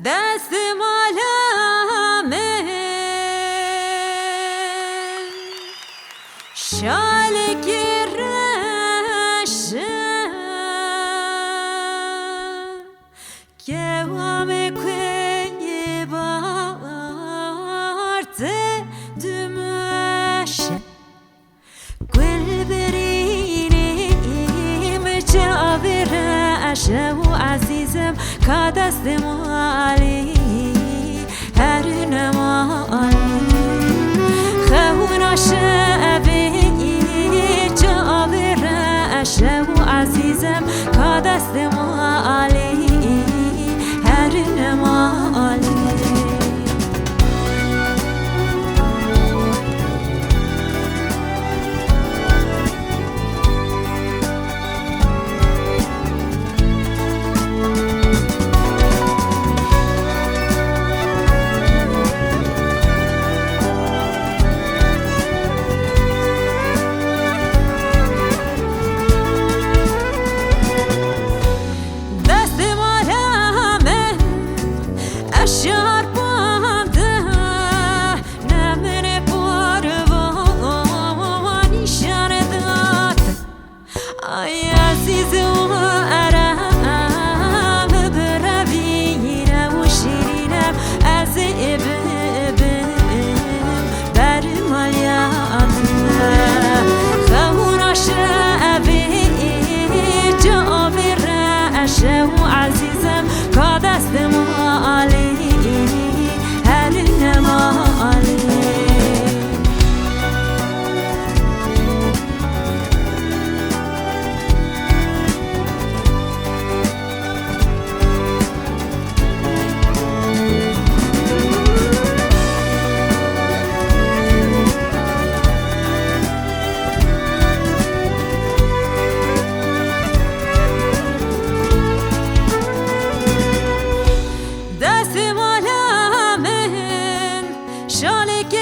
دست مالامه شال گرشه که همه کوی بارده دمشه گل برینیم جاویرشه و عزیزم که دست مالی هر نمالی خونه شبی جاویرشه و عزیزم که دست مالی هر نمالی عزیزم که دست مالی هر نمالی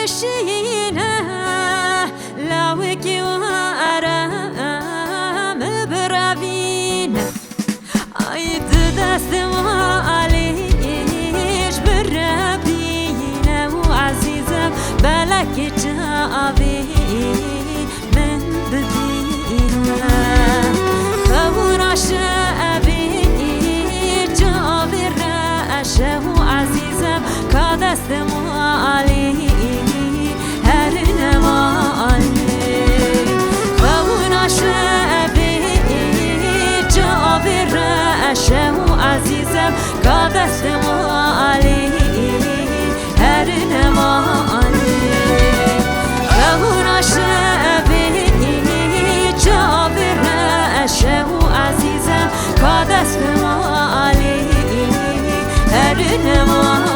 شینه لاوکی و آرام بروین آید دست مالیش بروین و عزیزم بلک جاوی من ببینم خونه شبی جاوی رشه و عزیزم که دست مالی عزیزم که دست مالی هر نمالی خونه شبی جاوی رشه و عزیزم که دست مالی هر نمالی